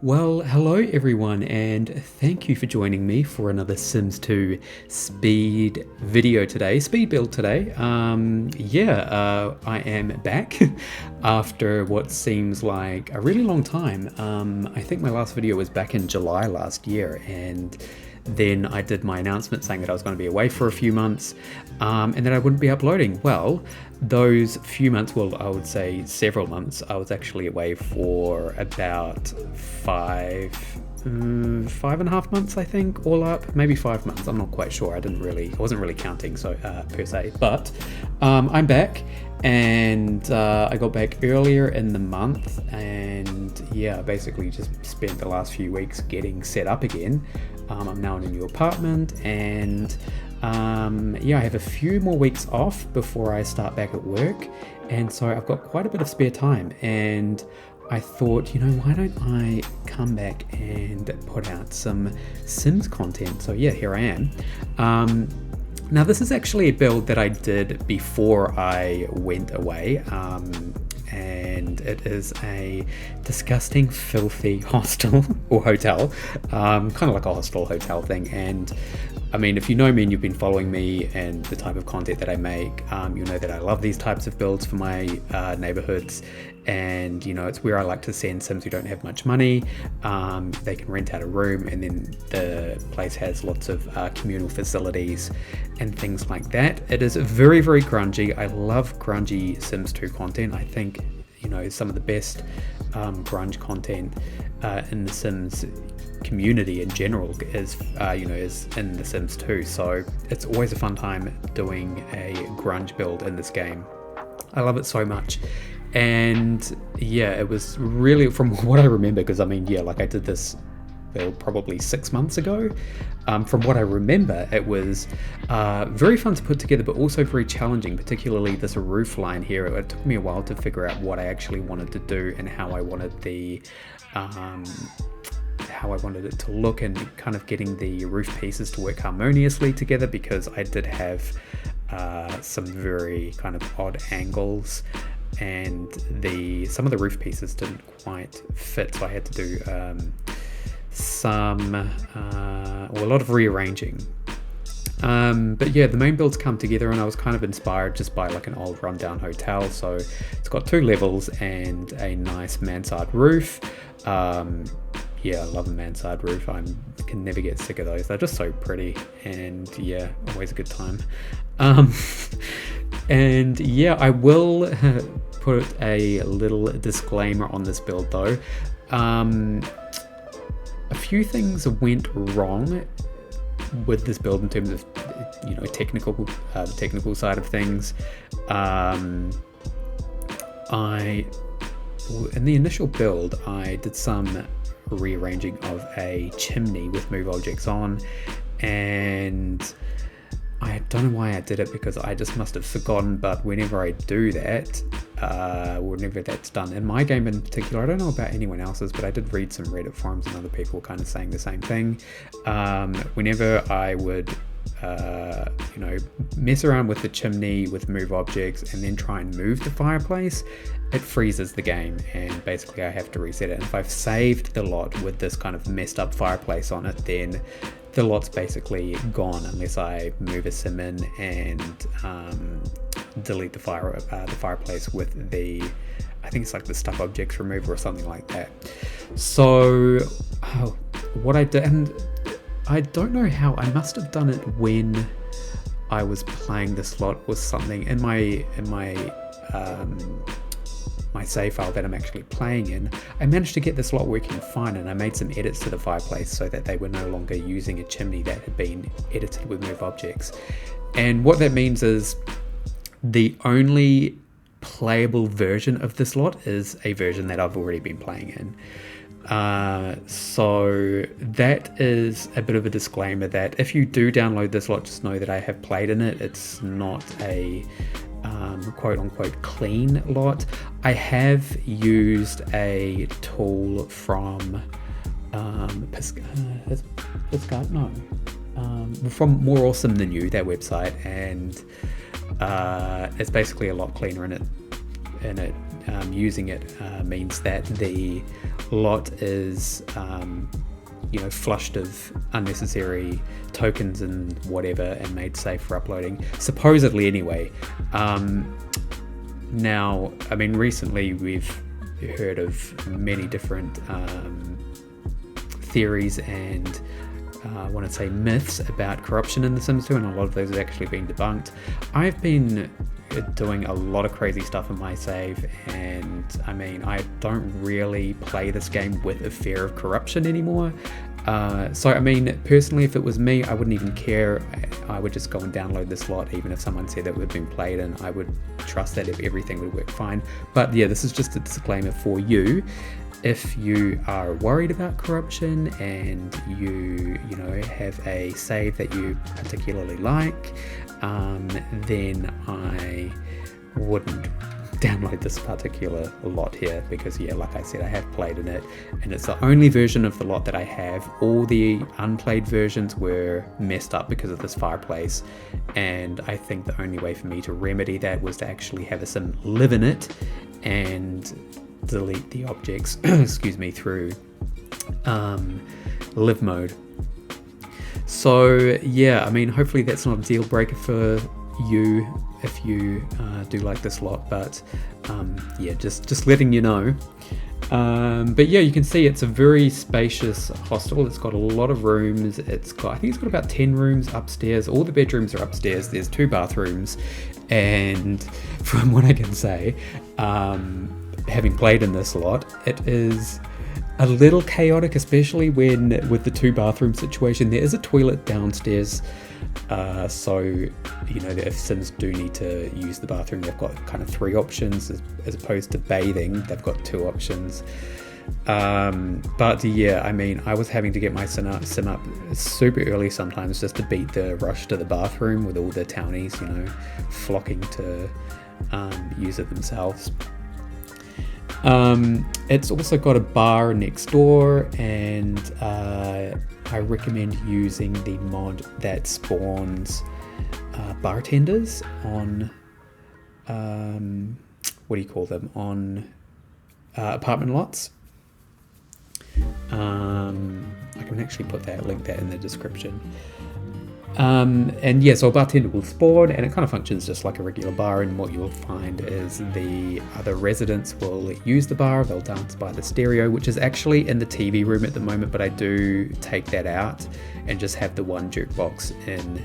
Well, hello everyone, and thank you for joining me for another Sims 2 speed video today, speed build today. I am back after what seems like a really long time. I think my last video was back in July last year, and then I did my announcement saying that I was going to be away for a few months and that I wouldn't be uploading. Well, those few months, well, I would say several months, I was actually away for about five and a half months, I think, all up. Maybe 5 months, I'm not quite sure. I wasn't really counting, so per se, but I'm back. And I got back earlier in the month, and yeah, basically just spent the last few weeks getting set up again. I'm now in a new apartment, and I have a few more weeks off before I start back at work, and so I've got quite a bit of spare time, and I thought, why don't I come back and put out some Sims content? So yeah, here I am. Now this is actually a build that I did before I went away, and it is a disgusting, filthy hostel or hotel, kind of like a hostel hotel thing. And I mean, if you know me and you've been following me and the type of content that I make, you know that I love these types of builds for my neighborhoods. And it's where I like to send Sims who don't have much money. They can rent out a room, and then the place has lots of communal facilities and things like that. It is very, very grungy. I love grungy Sims 2 content. I think some of the best grunge content in the Sims community in general is in the Sims 2. So it's always a fun time doing a grunge build in this game. I love it so much. And yeah, it was really, from what I remember, because I did this build probably 6 months ago. From what I remember, it was very fun to put together, but also very challenging, particularly this roof line here. It took me a while to figure out what I actually wanted to do and how I wanted it to look, and kind of getting the roof pieces to work harmoniously together, because I did have some very kind of odd angles, and some of the roof pieces didn't quite fit, so I had to do a lot of rearranging. But yeah, the main builds come together, and I was kind of inspired just by like an old rundown hotel. So it's got 2 levels and a nice mansard roof. Yeah, I love a mansard roof. I can never get sick of those. They're just so pretty, and yeah, always a good time. And yeah, I will put a little disclaimer on this build though. A few things went wrong with this build in terms of the technical side of things. In the initial build, I did some rearranging of a chimney with move objects on, and I don't know why I did it, because I just must have forgotten. But whenever I do that, whenever that's done in my game in particular, I don't know about anyone else's, but I did read some Reddit forums and other people kind of saying the same thing. Whenever I would mess around with the chimney with move objects and then try and move the fireplace, it freezes the game, and basically I have to reset it. And if I've saved the lot with this kind of messed up fireplace on it, then the lot's basically gone unless I move a sim in and delete the fireplace with the, I think it's like the stuck objects remover or something like that. So what I did, and I don't know how, I must have done it when I was playing this lot, was something in my save file that I'm actually playing in. I managed to get this lot working fine, and I made some edits to the fireplace so that they were no longer using a chimney that had been edited with move objects. And what that means is the only playable version of this lot is a version that I've already been playing in. So that is a bit of a disclaimer that if you do download this lot, just know that I have played in it. It's not a quote-unquote clean lot. I have used a tool from from More Awesome Than You, their website, and it's basically a lot cleaner in it. Using it means that the lot is flushed of unnecessary tokens and whatever, and made safe for uploading, supposedly anyway. Now, I mean, recently we've heard of many different theories and I want to say myths about corruption in The Sims 2, and a lot of those have actually been debunked. I've been doing a lot of crazy stuff in my save, and I mean, I don't really play this game with a fear of corruption anymore. So I mean, personally, if it was me, I wouldn't even care. I would just go and download this lot, even if someone said that it had been played, and I would trust that if everything would work fine. But yeah, this is just a disclaimer for you. If you are worried about corruption and you have a save that you particularly like, then I wouldn't download this particular lot here, because yeah, like I said, I have played in it, and it's the only version of the lot that I have. All the unplayed versions were messed up because of this fireplace, and I think the only way for me to remedy that was to actually have a sim live in it and delete the objects excuse me, through live mode. So yeah, I mean, hopefully that's not a deal breaker for you if you do like this lot, but yeah, just letting you know. But yeah, you can see it's a very spacious hostel. It's got a lot of rooms. I think it's got about 10 rooms upstairs. All the bedrooms are upstairs. There's 2 bathrooms, and from what I can say, having played in this lot, it is a little chaotic, especially with the 2 bathroom situation. There is a toilet downstairs, so if Sims do need to use the bathroom, they've got kind of 3 options as opposed to bathing. They've got 2 options. But yeah, I mean, I was having to get my sim up super early sometimes just to beat the rush to the bathroom, with all the townies flocking to use it themselves. It's also got a bar next door, and I recommend using the mod that spawns bartenders on what do you call them, on apartment lots. I can actually link that in the description. And yeah, so a bartender will spawn, and it kind of functions just like a regular bar, and what you'll find is the other residents will use the bar. They'll dance by the stereo, which is actually in the TV room at the moment, but I do take that out and just have the one jukebox in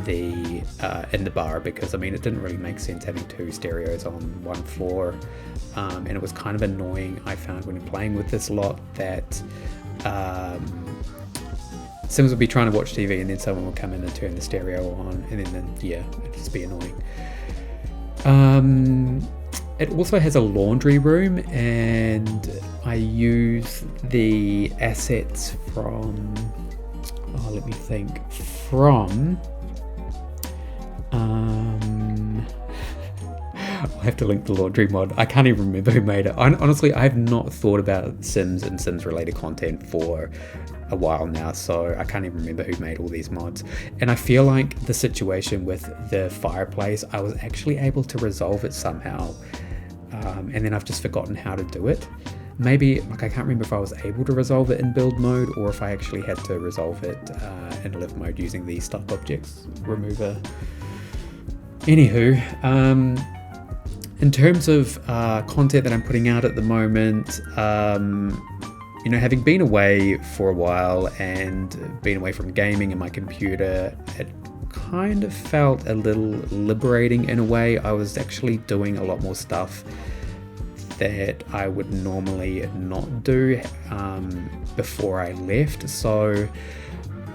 the bar, because I mean, it didn't really make sense having 2 stereos on one floor, and it was kind of annoying, I found, when playing with this lot, that Sims would be trying to watch TV and then someone would come in and turn the stereo on, and then yeah, it'd just be annoying. It also has a laundry room, and I use the assets from, let me think, I'll have to link the laundry mod. I can't even remember who made it. Honestly, I have not thought about Sims and Sims related content for a while now, so I can't even remember who made all these mods. And I feel like the situation with the fireplace, I was actually able to resolve it somehow, and then I've just forgotten how to do it. Maybe, I can't remember if I was able to resolve it in build mode, or if I actually had to resolve it in live mode using the stuck objects remover. Anywho, in terms of content that I'm putting out at the moment, having been away for a while and been away from gaming and my computer, it kind of felt a little liberating in a way. I was actually doing a lot more stuff that I would normally not do before I left. So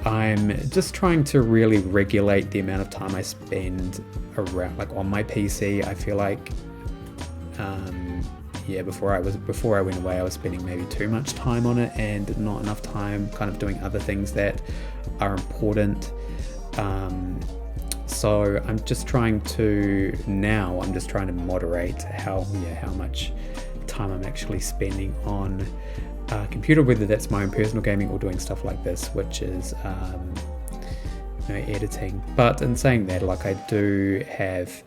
I'm just trying to really regulate the amount of time I spend around, on my PC. I feel like before I went away, I was spending maybe too much time on it and not enough time kind of doing other things that are important. So I'm just trying to moderate how much time I'm actually spending on computer, whether that's my own personal gaming or doing stuff like this, which is editing. But in saying that, I do have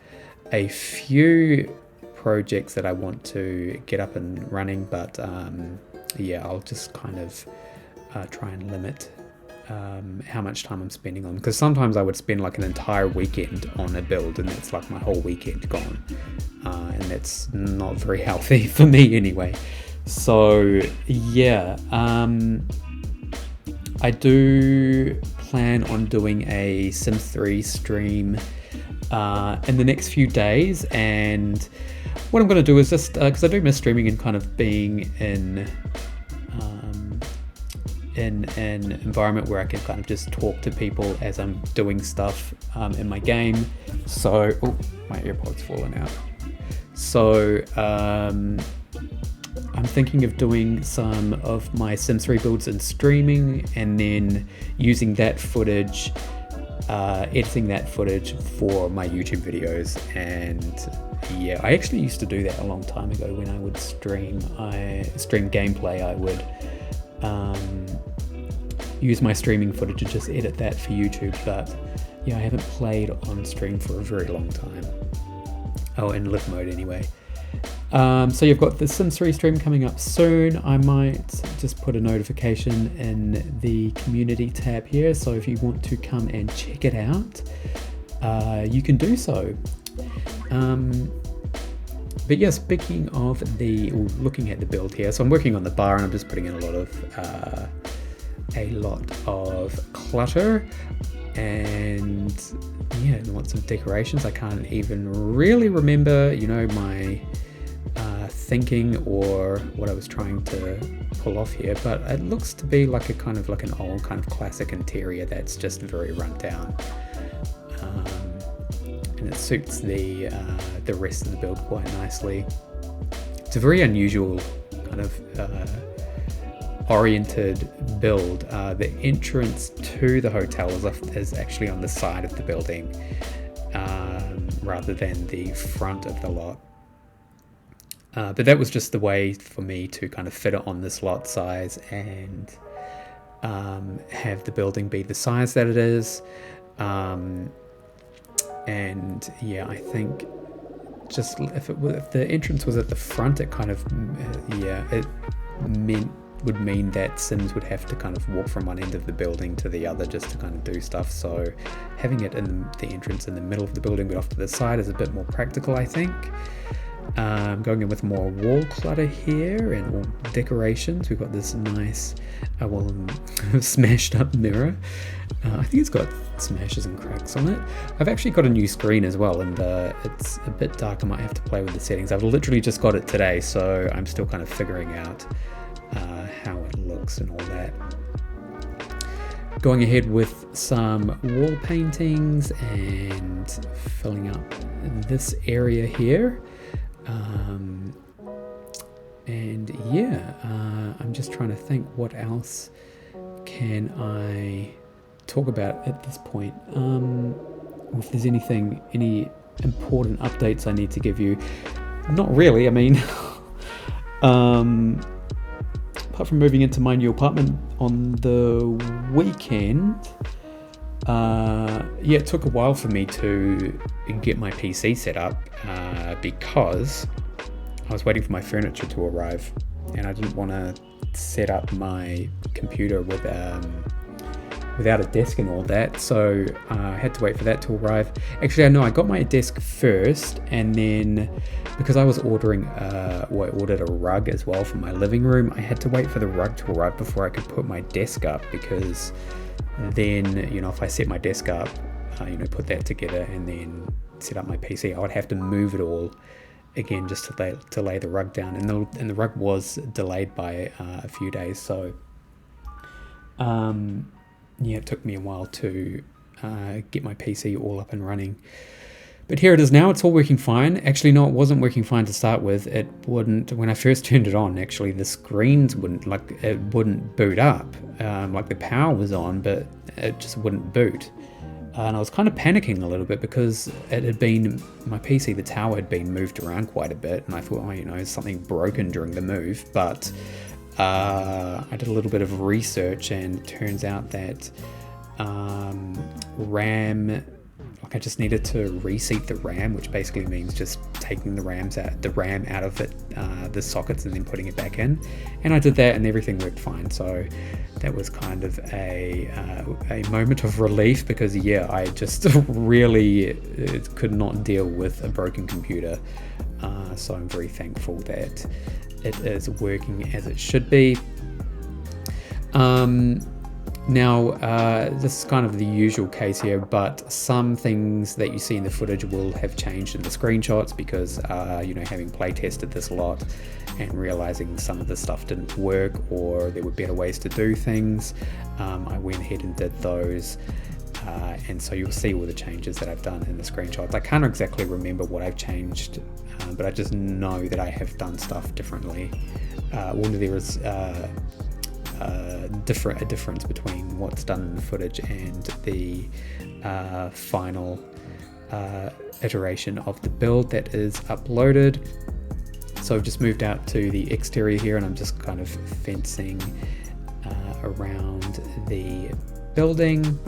a few projects that I want to get up and running, but yeah, I'll just kind of try and limit how much time I'm spending on, because sometimes I would spend like an entire weekend on a build and that's like my whole weekend gone, and that's not very healthy for me anyway. So yeah, I do plan on doing a Sims 3 stream in the next few days, and what I'm going to do is just because I do miss streaming and kind of being in an environment where I can kind of just talk to people as I'm doing stuff in my game. So, oh, my AirPod's fallen out. So I'm thinking of doing some of my Sims 3 builds in streaming, and then using that footage, editing that footage for my YouTube videos. And yeah, I actually used to do that a long time ago when I would stream gameplay. I would use my streaming footage and just edit that for YouTube, but yeah, I haven't played on stream for a very long time. Oh, in live mode anyway. So you've got the Sims 3 stream coming up soon. I might just put a notification in the community tab here, so if you want to come and check it out, you can do so. But yeah, speaking of looking at the build here, so I'm working on the bar and I'm just putting in a lot of clutter and yeah, lots of decorations. I can't even really remember, my thinking or what I was trying to pull off here, but it looks to be like an old kind of classic interior that's just very run down, and it suits the rest of the build quite nicely. It's a very unusual kind of oriented build. The entrance to the hotel is actually on the side of the building, rather than the front of the lot. But that was just the way for me to kind of fit it on this lot size and have the building be the size that it is. And yeah, I think just if the entrance was at the front, it kind of would mean that Sims would have to kind of walk from one end of the building to the other just to kind of do stuff. So having it in the entrance in the middle of the building but off to the side is a bit more practical, I think. Going in with more wall clutter here and all decorations. We've got this nice smashed up mirror. I think it's got smashes and cracks on it. I've actually got a new screen as well, and it's a bit dark. I might have to play with the settings. I've literally just got it today, so I'm still kind of figuring out how it looks and all that. Going ahead with some wall paintings and filling up this area here. And yeah, I'm just trying to think what else can I talk about at this point. If there's any important updates I need to give you. Not really, I mean, apart from moving into my new apartment on the weekend, it took a while for me to get my PC set up, because I was waiting for my furniture to arrive, and I didn't want to set up my computer without a desk and all that, so I had to wait for that to arrive. Actually, I got my desk first, and then because I was ordering I ordered a rug as well for my living room, I had to wait for the rug to arrive before I could put my desk up, because then, if I set my desk up, put that together and then set up my PC, I would have to move it all again just to lay the rug down, and the rug was delayed by a few days, so it took me a while to get my PC all up and running. But here it is now. It's all working fine. Actually, no, it wasn't working fine to start with. It wouldn't, when I first turned it on, actually the screens wouldn't boot up. The power was on, but it just wouldn't boot. And I was kind of panicking a little bit because my PC, the tower had been moved around quite a bit, and I thought, something broken during the move. But I did a little bit of research, and it turns out that RAM, I just needed to reseat the RAM, which basically means just taking the RAM out of it, the sockets, and then putting it back in. And I did that, and everything worked fine. So that was kind of a moment of relief, because I just really could not deal with a broken computer. So I'm very thankful that it is working as it should be. Now, this is kind of the usual case here, but some things that you see in the footage will have changed in the screenshots, because, having play tested this a lot and realizing some of the stuff didn't work, or there were better ways to do things, I went ahead and did those. And so you'll see all the changes that I've done in the screenshots. I can't exactly remember what I've changed, but I just know that I have done stuff differently. There is a difference between what's done in the footage and the final iteration of the build that is uploaded. So I've just moved out to the exterior here, and I'm just kind of fencing around the building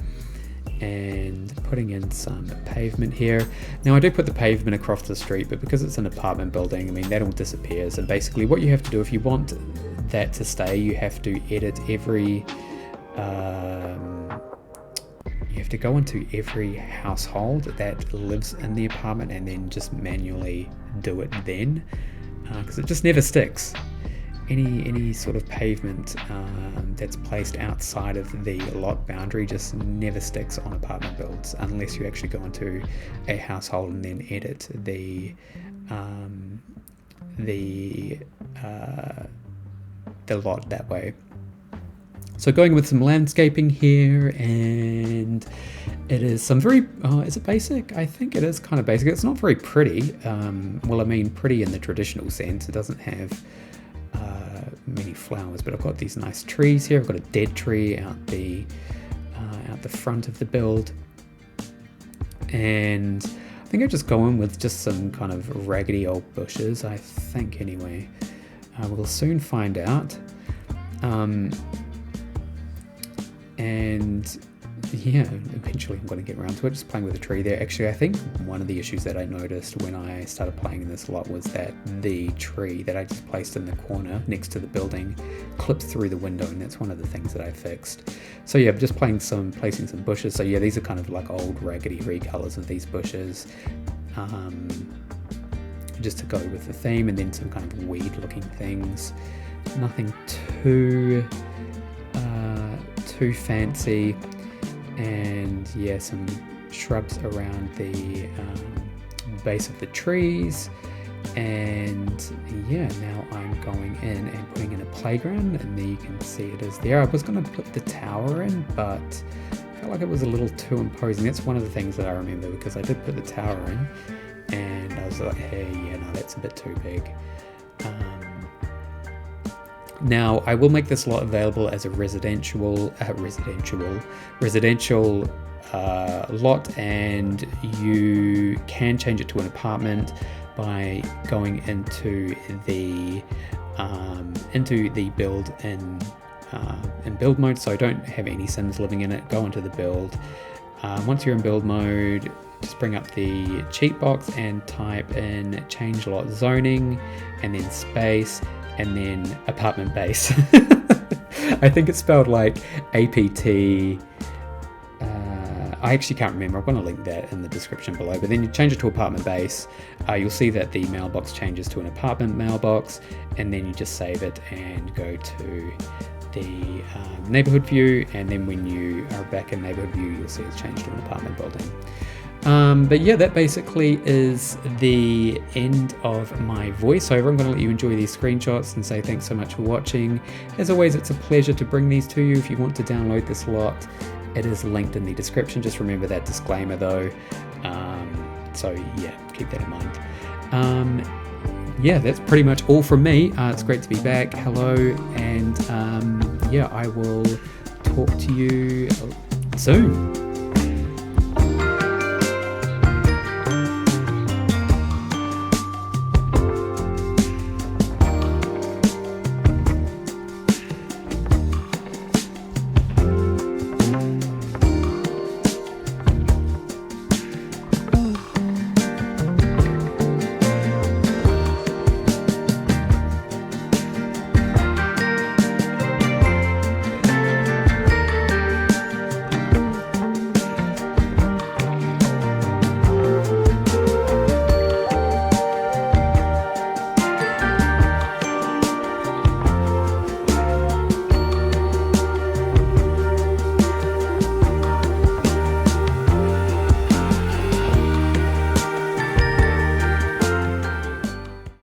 and putting in some pavement here. Now, I do put the pavement across the street, but because it's an apartment building, I mean, that all disappears. And basically what you have to do if you want that to stay, you have to edit every you have to go into every household that lives in the apartment and then just manually do it then, because it just never sticks. Any sort of pavement that's placed outside of the lot boundary just never sticks on apartment builds, unless you actually go into a household and then edit the lot that way. So going with some landscaping here, and it is some very, is it basic? I think it is kind of basic. It's not very pretty. Well, I mean pretty in the traditional sense. It doesn't have many flowers, but I've got these nice trees here. I've got a dead tree out the front of the build, and I think I just go in with just some kind of raggedy old bushes, I think, anyway. We'll soon find out. And yeah, eventually I'm going to get around to it, just playing with the tree there. Actually, I think one of the issues that I noticed when I started playing in this lot was that the tree that I just placed in the corner next to the building clipped through the window, and that's one of the things that I fixed. So yeah, just placing some bushes. So yeah, these are kind of like old raggedy recolors of these bushes, just to go with the theme, and then some kind of weed looking things. Nothing too fancy. And yeah, some shrubs around the base of the trees. And yeah, now I'm going in and putting in a playground, and there you can see it is there. I was going to put the tower in, but I felt like it was a little too imposing. That's one of the things that I remember, because I did put the tower in and I was like, hey, yeah, no, that's a bit too big. Now, I will make this lot available as a residential lot, and you can change it to an apartment by going into the build in build mode. So don't have any Sims living in it. Go into the build. Once you're in build mode, just bring up the cheat box and type in changelotzoning, and then space, and then apartmentbase. I think it's spelled like APT. I actually can't remember. I'm going to link that in the description below. But then you change it to apartmentbase. You'll see that the mailbox changes to an apartment mailbox, and then you just save it and go to the neighborhood view. And then when you are back in neighborhood view, you'll see it's changed to an apartment building. But yeah, that basically is the end of my voiceover. I'm going to let you enjoy these screenshots and say thanks so much for watching. As always, it's a pleasure to bring these to you. If you want to download this lot, it is linked in the description. Just remember that disclaimer though. So yeah, keep that in mind. Yeah, that's pretty much all from me. It's great to be back. Hello, and yeah, I will talk to you soon.